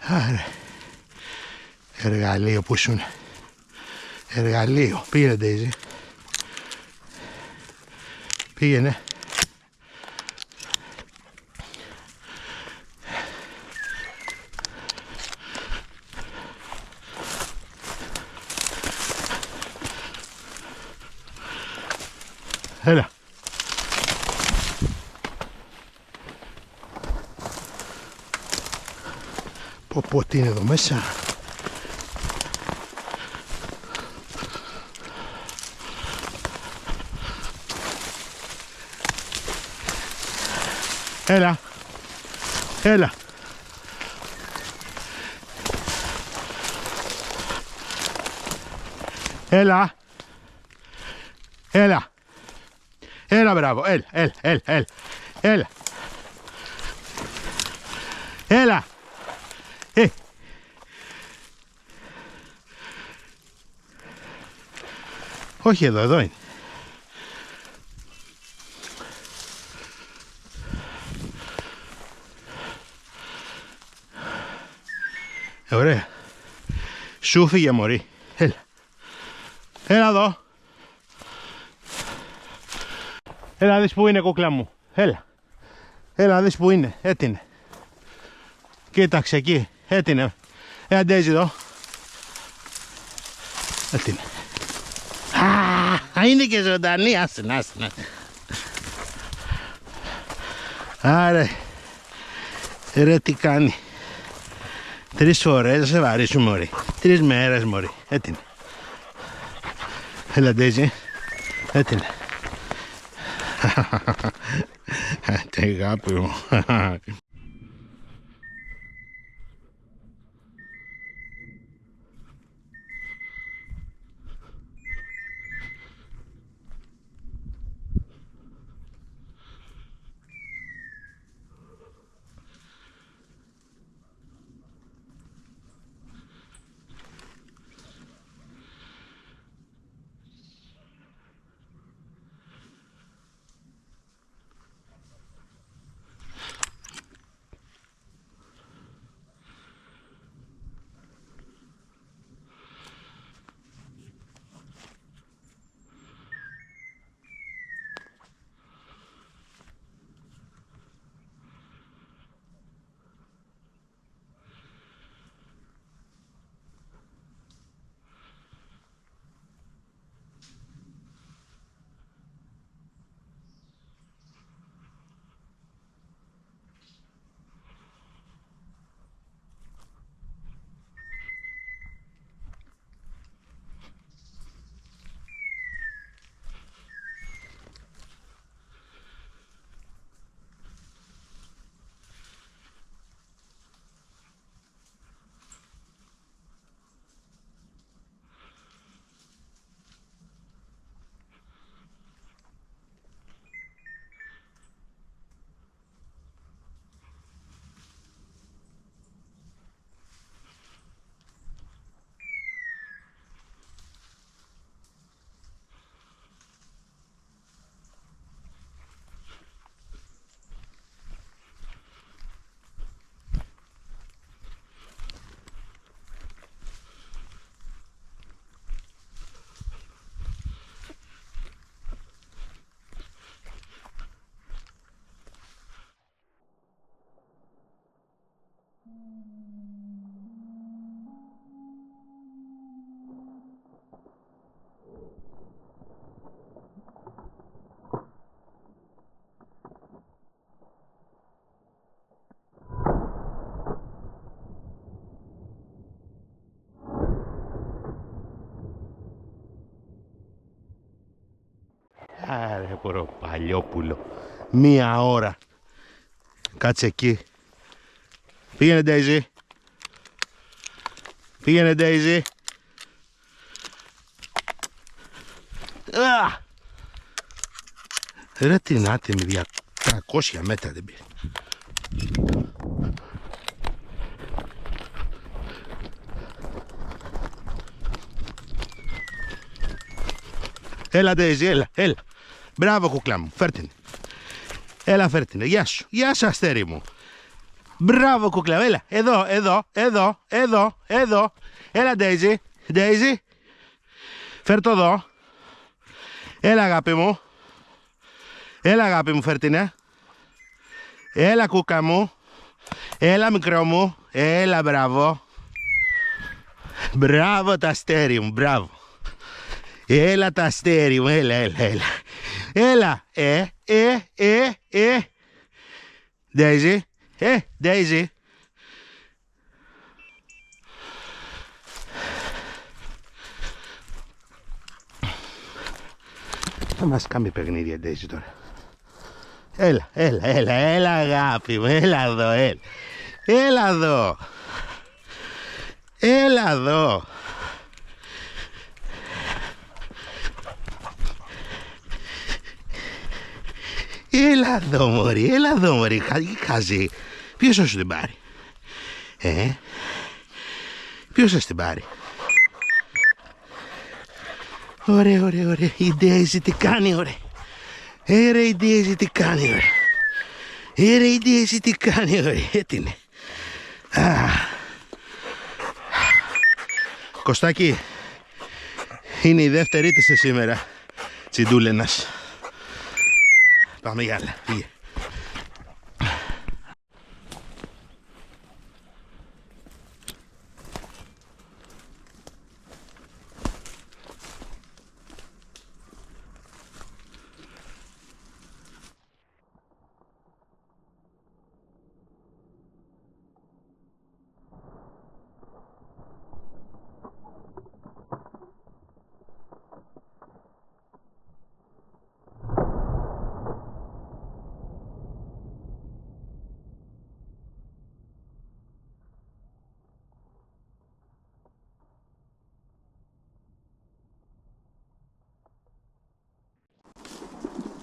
Άρα. Εργαλείο που ήσουν. Εργαλείο. Πήγαινε Daisy. Πήγαινε. Έλα. Πω τι είναι εδώ μέσα. Έλα. Έλα. Έλα. Έλα. Έλα, μπράβο. Έλα. Έλα. Έλα. Όχι εδώ είναι. Ωραία. Σου φύγε μωρή. Έλα. Έλα εδώ. Έλα δεις που είναι κούκλα μου. Έλα. Έλα δεις που είναι. Έτεινε. Κοίταξε εκεί. Έτεινε. Έλα Daisy εδώ. Έτεινε. Είναι και ζωντανή. Άσε. Άρε. Ρε τι κάνει. 3 φορές θα σε βαρύσου μωρή. 3 μέρες μωρή. Έτεινε. Έλα Daisy. Έτεινε. Τι αγάπη μου. Άρε παλιόπουλο. 1 ώρα. Κάτσε εκεί. Πήγαινε Daisy. Πήγαινε Daisy. Ρε την άτιμη 300 μέτρα δεν πήρε. Έλα Daisy, έλα. Μπράβο κουκλά μου, φέρ' την. Έλα φέρ' την, γεια σου, αστέρι μου. Μπράβο κούκλα, έλα, εδώ, εδώ, εδώ, εδώ, εδώ. Έλα Daisy, Daisy. Φέρ' το εδώ. Έλα αγάπη μου. Έλα αγάπη μου, φέρ' την, Έλα κούκα μου. Έλα μικρό μου. Έλα, μπράβο. Μπράβο τα αστέρι μου, μπράβο. Έλα τα αστέρι μου, έλα, έλα, έλα. Έλα, Daisy, Daisy. Θα μας κάνει παιχνίδια Daisy τώρα. Έλα, έλα, έλα, έλα αγάπη μου, έλα εδώ, έλα. Έλα εδώ. Έλα εδώ. Έλα εδώ μωρή, έλα εδώ μωρή, χαζή. Ποιος θα σου την πάρει? Ποιος θα την πάρει? Ωραία, ωραία, ωραία. Η Daisy τι κάνει, ωραία. Ρε η Daisy τι κάνει, ωραία. Ρε η Daisy τι κάνει, ωραία. Έτσι είναι. Κωστάκη, είναι η δεύτερη της σήμερα, τσιντούλενας. Πάμε για άλλα, πήγε.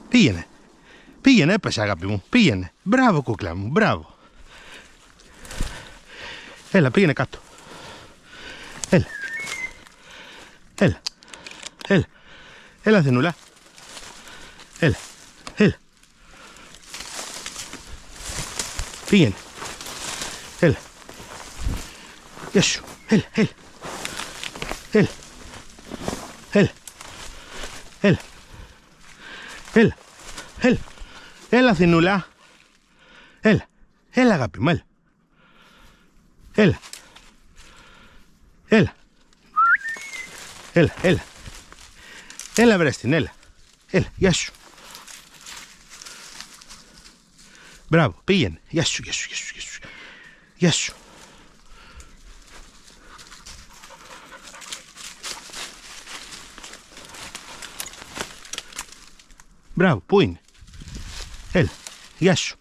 Πήγαινε. Πήγαινε, έπεσε αγάπη μου. Πήγαινε. Μπράβο κούκλα μου, μπράβο. Έλα, πήγαινε κάτω. Έλα. Έλα. Έλα. Έλα Αθηνούλα. Έλα. Έλα. Πήγαινε. Έλα. Γεια σου. Έλα, έλα. Έλα. Έλα. Έλα. Έλα. Έλα. Έλα Αθηνούλα. Έλα. Έλα αγάπη μου, έλα. Έλα. Έλα. Έλα, έλα. Έλα βρες την, έλα. Έλα, γεια σου. Μπράβο, πήγαινε. Γεια σου, γεια σου, γεια σου, γεια σου. Γεια σου. Μπράβο, πού είναι? Έλα, γεια σου.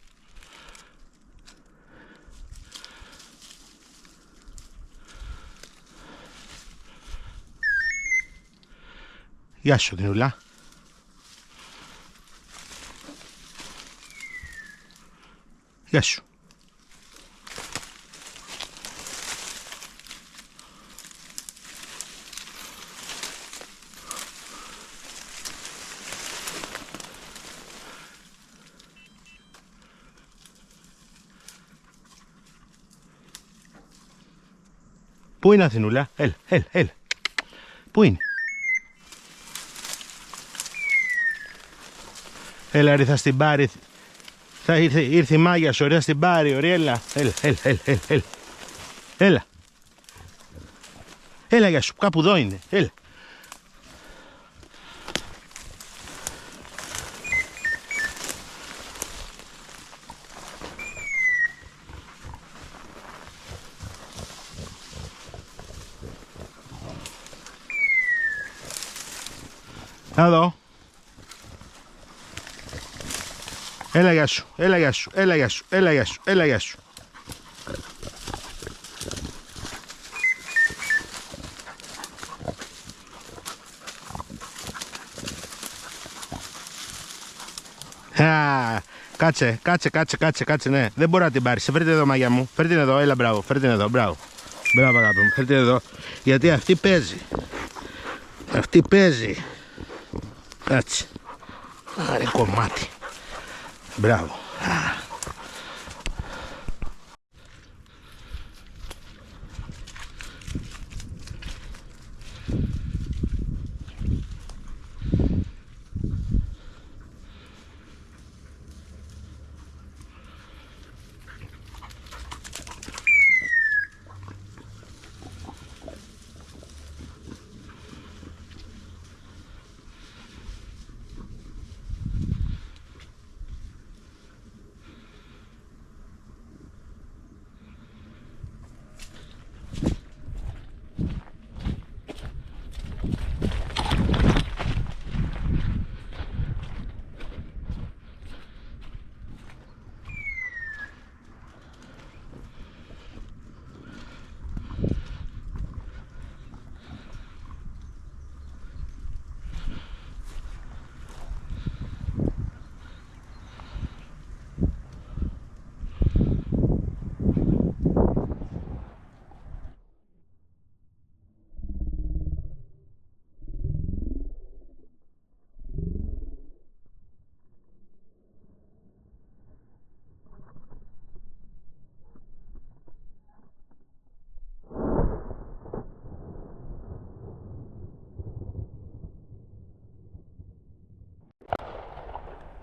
Γεια σου, Δινούλα. Γεια σου. Πού είναι Αθηνούλα? Έλα, έλα, έλα. Πού είναι? Έλα ρε, θα στην πάρει. Θα ήρθε η μάγια σου, ωραία, στην πάρει, ωραία, έλα. Έλα, έλα, έλα, έλα, έλα. Έλα. Έλα για σου, κάπου εδώ είναι, έλα. Εδώ. Έλα για σου, έλα για σου, έλα για σου, έλα για σου, έλα για σου. Κάτσε, ναι, δεν μπορώ να την πάρεις. Φέρτε εδώ μαγιά μου, φέρτε την εδώ, έλα μπράβο, φέρτε την εδώ, μπράβο. Μπράβο αγάπη μου, φέρτε την εδώ, γιατί αυτή παίζει. Αυτή παίζει. Κάτσε. Άρε κομμάτι. Μπράβο.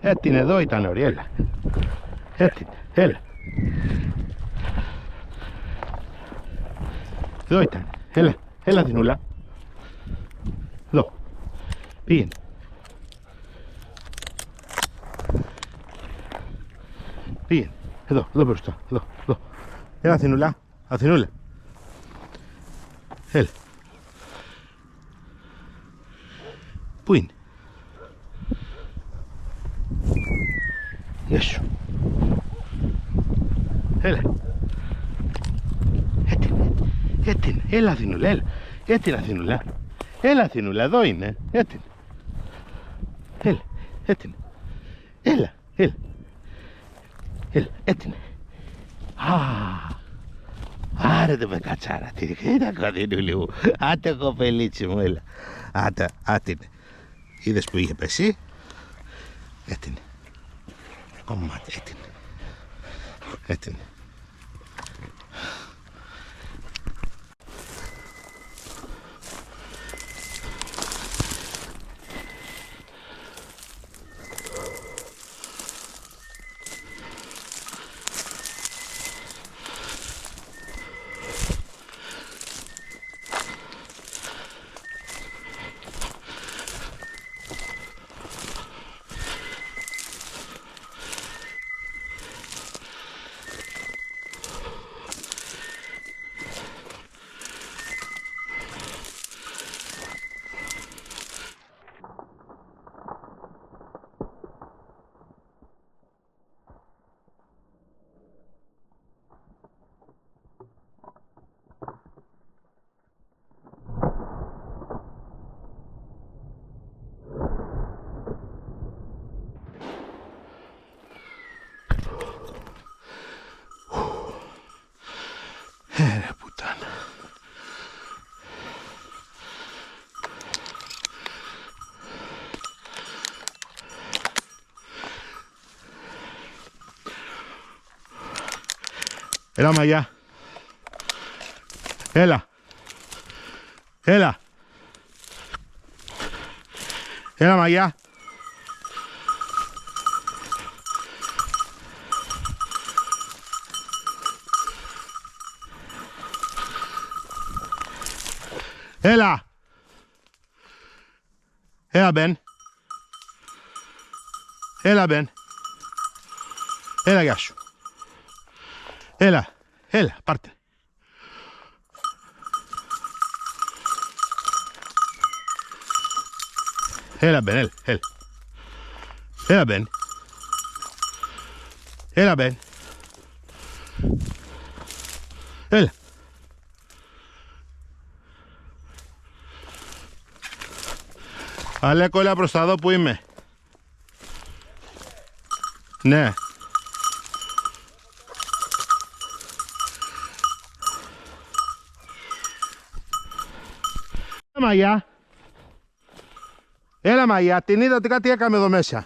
Έτσι εδώ ήταν ωραία, έλα. Έτσι, έλα. Εδώ ήταν, έλα, έλα Θηνούλα. Εδώ, πήγαινε. Πήγαινε, εδώ μπροστά, εδώ. Έλα Αθηνούλα, Αθηνούλα. Έλα. Πού είναι? Γεια σου. Έλα. Έτσι, έλα Αθηνούλα, έλα. Έτσι Αθηνούλα. Έλα Αθηνούλα, εδώ είναι. Έτσι. Έλα, έτσι. Έλα. Έλα, έτσι. Άρε το με κατσάρα. Κοίτα Κωνσταντινούλη μου. Άτε κοπελίτσι μου, έλα. Άτε είναι. Είδες που είχε πέσει? Έτσι είναι. Κομμάτι, έτσι είναι. Έτσι είναι. Ρε πουτάνα. Έλα Μαγιά. Έλα. Έλα Μαγιά. Έλα. Μπεν. Μπεν. Γεια σου. Έλα, πάρτε. Μπεν, Μπεν. Μπεν. Έλα. Αλέκο, έλα προς τα δω που είμαι. Ναι. Μαγιά. Έλα Μαγιά, την είδα ότι κάτι έκαμε εδώ μέσα.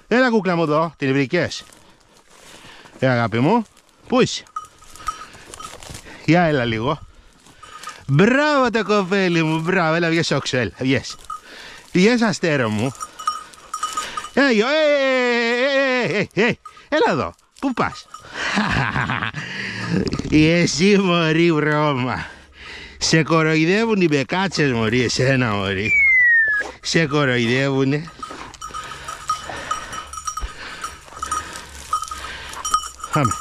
Έλα κούκλα μου εδώ, την βρήκες? Αγάπη μου, πού είσαι? Για έλα λίγο. Μπράβο το κοπέλι μου, μπράβο, έλα βγες όξω, έλα, βγες. Βγες αστέρο μου. Έλα εδώ, πού πας? Εσύ μωρή βρώμα. Σε κοροϊδεύουν οι μπεκάτσες μωρή, εσένα μωρή. Σε κοροϊδεύουνε. Πάμε.